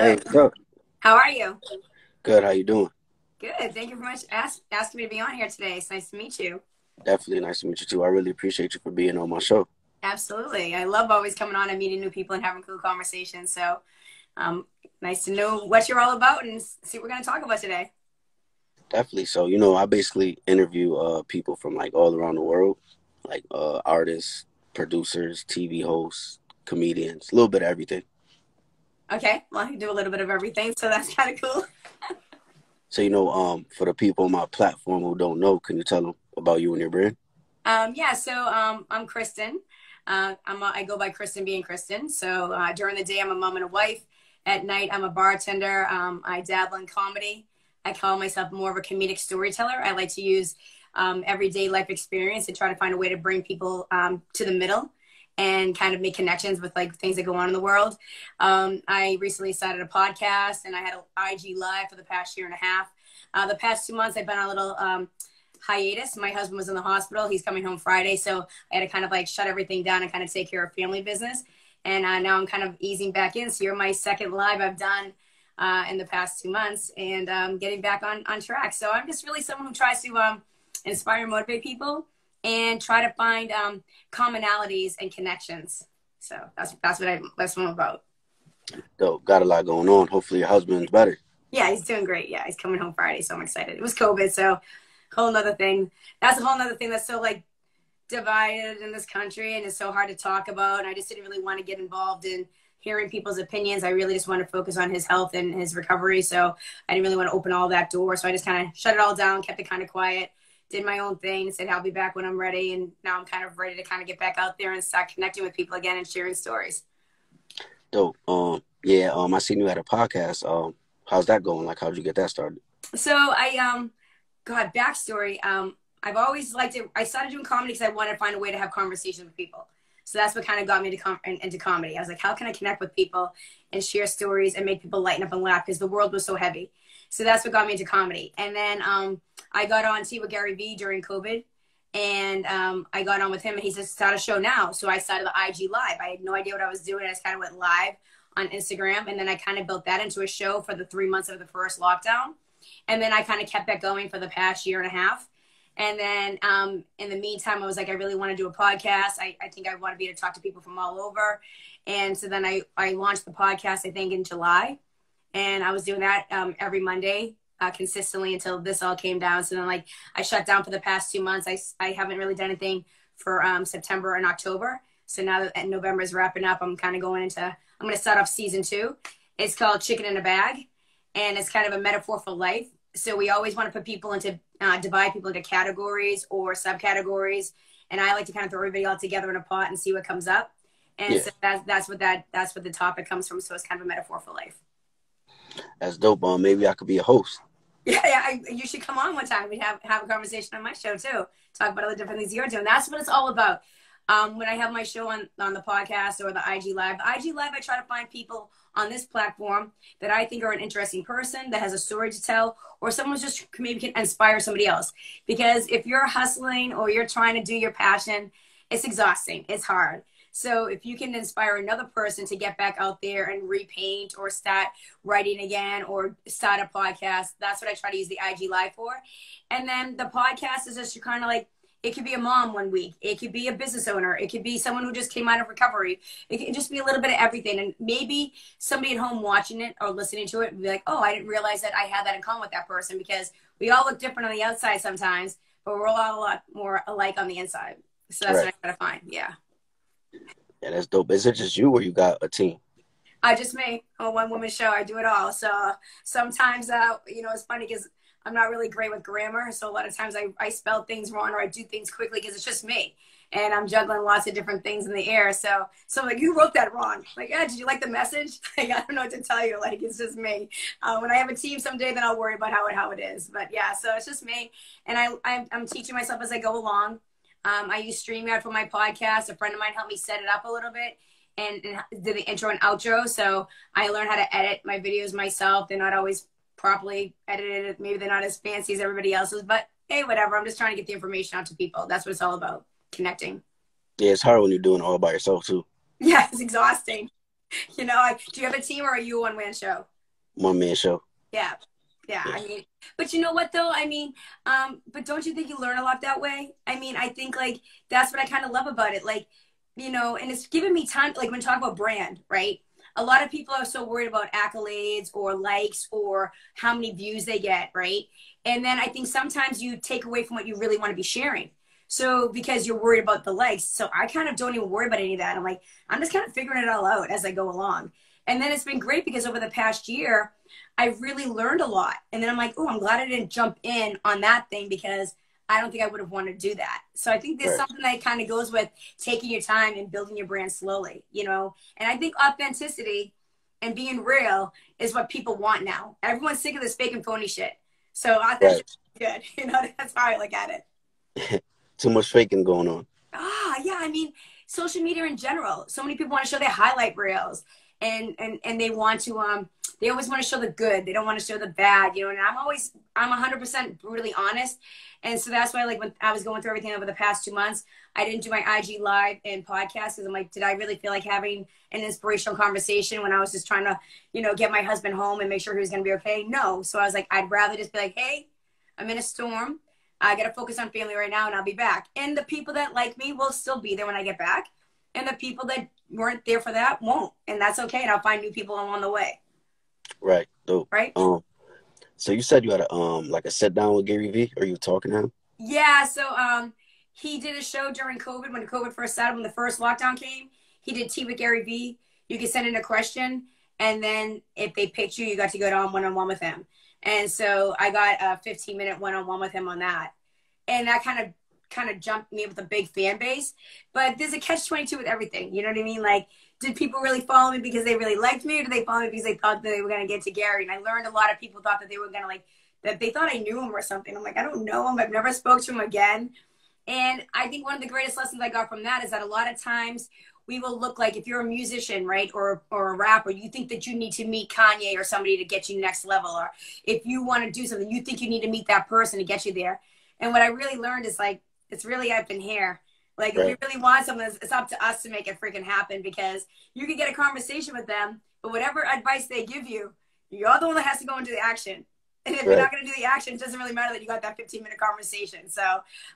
Hey, what's up? How are you? Good. How you doing? Good. Thank you very much asking me to be on here today. It's nice to meet you. Definitely nice to meet you too. I really appreciate you for being on my show. Absolutely. I love always coming on and meeting new people and having cool conversations. So nice to know what you're all about and see what we're going to talk about today. Definitely. So, I basically interview people from like all around the world, like artists, producers, TV hosts, comedians, a little bit of everything. Okay. Well, I can do a little bit of everything, so that's kind of cool. So, for the people on my platform who don't know, can you tell them about you and your brand? So I'm Kristin. I go by Kristin being Kristin. So during the day, I'm a mom and a wife. At night, I'm a bartender. I dabble in comedy. I call myself more of a comedic storyteller. I like to use everyday life experience and try to find a way to bring people to the middle and kind of make connections with like things that go on in the world. I recently started a podcast and I had an IG live for the past year and a half. The past 2 months, I've been on a little hiatus. My husband was in the hospital. He's coming home Friday. So I had to kind of like shut everything down and kind of take care of family business. And now I'm kind of easing back in. So you're my second live I've done in the past 2 months and getting back on track. So I'm just really someone who tries to inspire and motivate people and try to find commonalities and connections. So that's what I'm about. So, got a lot going on. Hopefully your husband's better. Yeah, he's doing great. Yeah, he's coming home Friday, so I'm excited. It was COVID, so whole nother thing. That's a whole nother thing that's so like divided in this country and it's so hard to talk about. And I just didn't really want to get involved in hearing people's opinions. I really just wanted to focus on his health and his recovery. So I didn't really want to open all that door. So I just kind of shut it all down, kept it kind of quiet, did my own thing, said I'll be back when I'm ready. And now I'm kind of ready to kind of get back out there and start connecting with people again and sharing stories. Dope. I seen you had a podcast. How's that going? Like, how'd you get that started? So backstory. I've always liked it. I started doing comedy because I wanted to find a way to have conversations with people. So that's what kind of got me into comedy. I was like, how can I connect with people and share stories and make people lighten up and laugh because the world was so heavy. So that's what got me into comedy. And then I got on Tea with Gary Vee during COVID. And I got on with him and he said, start a show now. So I started the IG live. I had no idea what I was doing. I just kind of went live on Instagram. And then I kind of built that into a show for the 3 months of the first lockdown. And then I kind of kept that going for the past year and a half. And then in the meantime, I was like, I really want to do a podcast. I think I want to be able to talk to people from all over. And so then I launched the podcast, I think in July. And I was doing that every Monday consistently until this all came down. So then like I shut down for the past 2 months. I haven't really done anything for September and October. So now that November is wrapping up, I'm kind of I'm going to start off season 2. It's called Chicken in a Bag. And it's kind of a metaphor for life. So we always want to put people divide people into categories or subcategories. And I like to kind of throw everybody all together in a pot and see what comes up. And so that's what the topic comes from. So it's kind of a metaphor for life. That's dope. Maybe I could be a host. Yeah, you should come on one time. We have a conversation on my show too. Talk about all the different things you're doing. That's what it's all about. When I have my show on the podcast or the IG Live, I try to find people on this platform that I think are an interesting person that has a story to tell, or someone who's just maybe can inspire somebody else. Because if you're hustling or you're trying to do your passion, it's exhausting. It's hard. So if you can inspire another person to get back out there and repaint or start writing again or start a podcast, that's what I try to use the IG Live for. And then the podcast is just kind of like, it could be a mom one week. It could be a business owner. It could be someone who just came out of recovery. It could just be a little bit of everything. And maybe somebody at home watching it or listening to it would be like, oh, I didn't realize that I had that in common with that person, because we all look different on the outside sometimes, but we're all a lot more alike on the inside. So that's what I try to find. Yeah. Yeah, that's dope. Is it just you or you got a team? Just me. I'm a one-woman show. I do it all. So sometimes, it's funny because I'm not really great with grammar. So a lot of times I spell things wrong or I do things quickly because it's just me. And I'm juggling lots of different things in the air. So I'm like, you wrote that wrong. Like, yeah, did you like the message? Like, I don't know what to tell you. Like, it's just me. When I have a team someday, then I'll worry about how it is. But yeah, so it's just me. And I'm teaching myself as I go along. I use StreamYard for my podcast. A friend of mine helped me set it up a little bit and did the intro and outro. So I learned how to edit my videos myself. They're not always properly edited. Maybe they're not as fancy as everybody else's, but hey, whatever. I'm just trying to get the information out to people. That's what it's all about, connecting. Yeah, it's hard when you're doing it all by yourself too. Yeah, it's exhausting. You know, like, do you have a team or are you a one-man show? One man show. Yeah. Yeah. Yeah. I mean, but you know what though? I mean, but don't you think you learn a lot that way? I mean, I think like that's what I kind of love about it. Like, you know, and it's given me time, like when we talk about brand, right? A lot of people are so worried about accolades or likes or how many views they get, right? And then I think sometimes you take away from what you really want to be sharing. So because you're worried about the likes. So I kind of don't even worry about any of that. I'm like, I'm just kind of figuring it all out as I go along. And then it's been great because over the past year, I've really learned a lot. And then I'm like, oh, I'm glad I didn't jump in on that thing because I don't think I would have wanted to do that. So I think there's something that kind of goes with taking your time and building your brand slowly, you know? And I think authenticity and being real is what people want now. Everyone's sick of this fake and phony shit. So authenticity is good. You know, that's how I look at it. Too much faking going on. Yeah. I mean, social media in general. So many people want to show their highlight reels and they want to, they always want to show the good. They don't want to show the bad, you know, and I'm 100% brutally honest. And so that's why, like, when I was going through everything over the past 2 months, I didn't do my IG live and podcast because I'm like, did I really feel like having an inspirational conversation when I was just trying to, you know, get my husband home and make sure he was going to be okay? No. So I was like, I'd rather just be like, hey, I'm in a storm. I got to focus on family right now and I'll be back. And the people that like me will still be there when I get back. And the people that weren't there for that won't. And that's okay. And I'll find new people along the way. Right. Dope. Right. So you said you had a like a sit down with Gary Vee. Are you talking to him? Yeah. So he did a show during COVID when COVID first started, when the first lockdown came. He did tea with Gary Vee. You could send in a question, and then if they picked you, you got to go on one-on-one with him. And so I got a 15-minute one-on-one with him on that, and that kind of jumped me with a big fan base. But there's a catch-22 with everything. You know what I mean? Like, did people really follow me because they really liked me, or did they follow me because they thought that they were going to get to Gary? And I learned a lot of people thought that they were going to, like, that they thought I knew him or something. I'm like, I don't know him. I've never spoke to him again. And I think one of the greatest lessons I got from that is that a lot of times we will look like, if you're a musician, right, or a rapper, you think that you need to meet Kanye or somebody to get you next level. Or if you want to do something, you think you need to meet that person to get you there. And what I really learned is, like, it's really up in here. Like, if you really want something, it's up to us to make it freaking happen, because you can get a conversation with them, but whatever advice they give you, you're the one that has to go into the action. And if you're not going to do the action, it doesn't really matter that you got that 15-minute conversation. So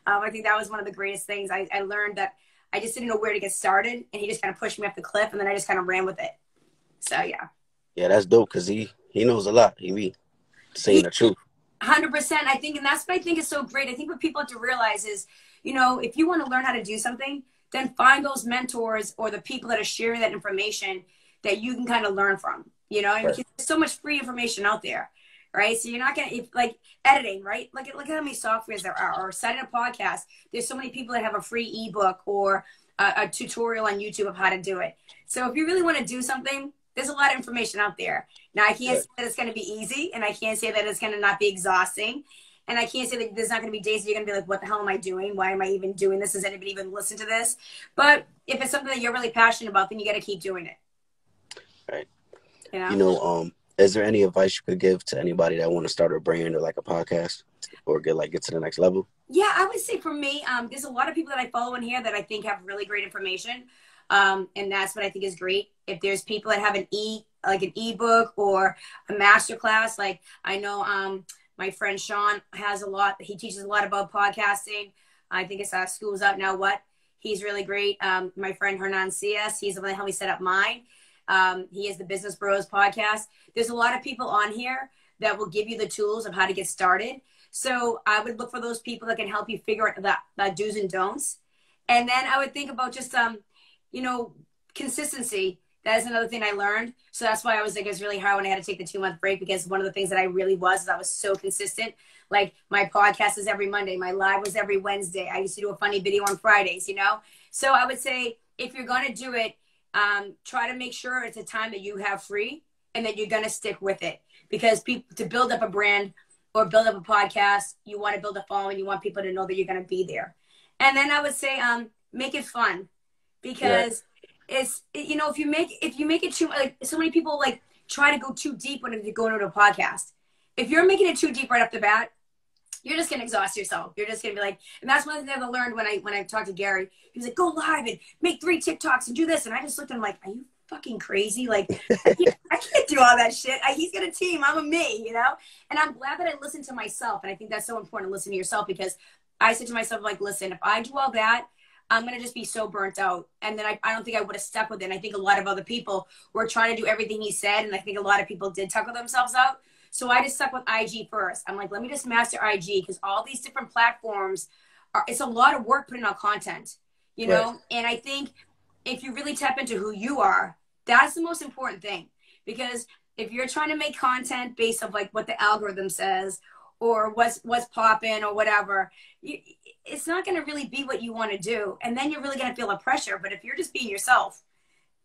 I think that was one of the greatest things. I learned that I just didn't know where to get started, and he just kind of pushed me up the cliff, and then I just kind of ran with it. So, yeah. Yeah, that's dope, because he knows a lot. He be saying the truth. 100%. I think, and that's what I think is so great. I think what people have to realize is, you know, if you want to learn how to do something, then find those mentors or the people that are sharing that information that you can kind of learn from, you know, and there's so much free information out there, right? So you're not going to, like editing, right? Look at how many softwares there are, or setting a podcast. There's so many people that have a free ebook or a tutorial on YouTube of how to do it. So if you really want to do something, there's a lot of information out there. Now, I can't say that it's going to be easy, and I can't say that it's going to not be exhausting. And I can't say that there's not going to be days that you're going to be like, what the hell am I doing? Why am I even doing this? Does anybody even listen to this? But if it's something that you're really passionate about, then you got to keep doing it. Right. You know, is there any advice you could give to anybody that want to start a brand or like a podcast or get to the next level? Yeah, I would say for me, there's a lot of people that I follow in here that I think have really great information. And that's what I think is great. If there's people that have an ebook or a masterclass, like I know, my friend Sean has a lot. He teaches a lot about podcasting. I think it's School's Out Now What. He's really great. My friend Hernan CS, he's the one that helped me set up mine. He has the Business Bros podcast. There's a lot of people on here that will give you the tools of how to get started. So I would look for those people that can help you figure out the do's and don'ts. And then I would think about just, consistency. That is another thing I learned. So that's why I was like, it was really hard when I had to take the 2-month break, because one of the things that I really was I was so consistent. Like, my podcast is every Monday. My live was every Wednesday. I used to do a funny video on Fridays, you know? So I would say, if you're going to do it, try to make sure it's a time that you have free and that you're going to stick with it. Because to build up a brand or build up a podcast, you want to build a following. You want people to know that you're going to be there. And then I would say, make it fun, because it's, if you make it too, like, so many people like try to go too deep when they go into a podcast. If you're making it too deep right off the bat, you're just going to exhaust yourself. You're just going to be like, and that's one thing I learned when I talked to Gary. He was like, go live and make 3 TikToks and do this. And I just looked at him like, are you fucking crazy? Like, I can't do all that shit. He's got a team. I'm a me, you know? And I'm glad that I listened to myself. And I think that's so important to listen to yourself, because I said to myself, like, listen, if I do all that, I'm going to just be so burnt out. And then I don't think I would have stuck with it. And I think a lot of other people were trying to do everything he said. And I think a lot of people did tuckle themselves out. So I just stuck with IG first. I'm like, let me just master IG, because all these different platforms it's a lot of work putting out content, you know? Right. And I think if you really tap into who you are, that's the most important thing. Because if you're trying to make content based on like what the algorithm says or what's popping or whatever, it's not going to really be what you want to do. And then you're really going to feel the pressure. But if you're just being yourself,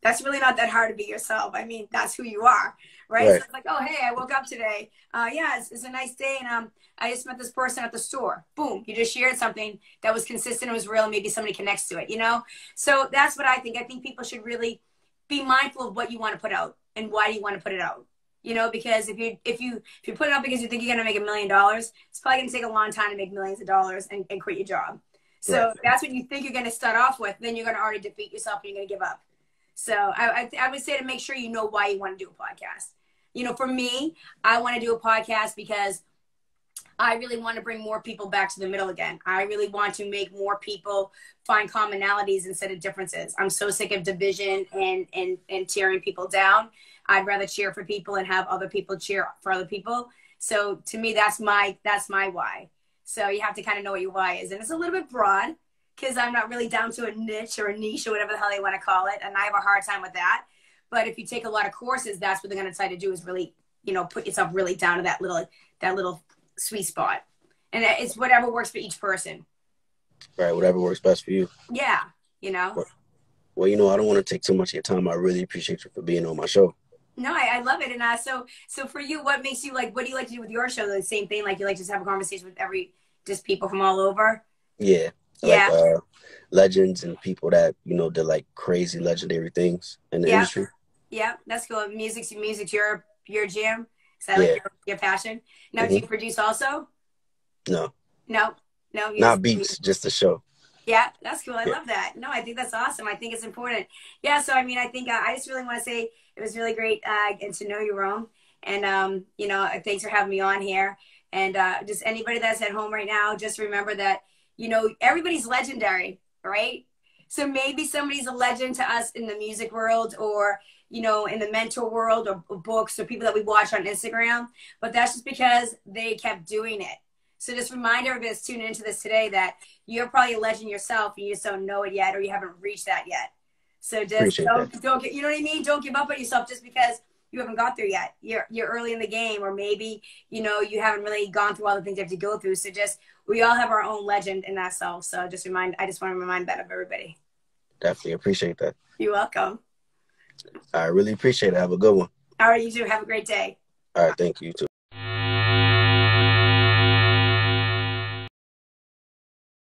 that's really not that hard to be yourself. I mean, that's who you are, right? So it's like, oh, hey, I woke up today. Yeah, it's a nice day. And I just met this person at the store. Boom. You just shared something that was consistent and was real. And maybe somebody connects to it, you know? So that's what I think. I think people should really be mindful of what you want to put out and why do you want to put it out. You know, because if you put it out because you think you're going to make $1 million, it's probably going to take a long time to make millions of dollars and quit your job. So that's what you think you're going to start off with. Then you're going to already defeat yourself and you're going to give up. So I would say to make sure you know why you want to do a podcast. You know, for me, I want to do a podcast because I really want to bring more people back to the middle again. I really want to make more people find commonalities instead of differences. I'm so sick of division and tearing people down. I'd rather cheer for people and have other people cheer for other people. So to me, that's my why. So you have to kind of know what your why is. And it's a little bit broad because I'm not really down to a niche or a niche or whatever the hell they want to call it. And I have a hard time with that. But if you take a lot of courses, that's what they're going to try to do is really, you know, put yourself really down to that little sweet spot. And it's whatever works for each person. Right. Whatever works best for you. Yeah. You know? Well, you know, I don't want to take too much of your time. I really appreciate you for being on my show. No, I love it. And so for you, what makes you like, what do you like to do with your show? The same thing? Like you like to just have a conversation with just people from all over? Yeah. Yeah. Like legends and people that, you know, they're like crazy legendary things in the industry. Yeah, that's cool. Music's your jam. Is that like your passion? Now, do you produce also? No. Not beats, just the show. Yeah, that's cool. I love that. No, I think that's awesome. I think it's important. Yeah, so I mean, I think I just really want to say it was really great getting to know you, Rome. And, you know, thanks for having me on here. And just anybody that's at home right now, just remember that, you know, everybody's legendary, right? So maybe somebody's a legend to us in the music world or, you know, in the mentor world or books or people that we watch on Instagram. But that's just because they kept doing it. So just remind everybody that's tuning into this today that you're probably a legend yourself and you just don't know it yet or you haven't reached that yet. So just don't get, you know what I mean? Don't give up on yourself just because you haven't got there yet. You're early in the game, or maybe, you know, you haven't really gone through all the things you have to go through. So we all have our own legend in ourselves. So I just want to remind that of everybody. Definitely appreciate that. You're welcome. I really appreciate it. Have a good one. All right, you too. Have a great day. All right, thank you. You too.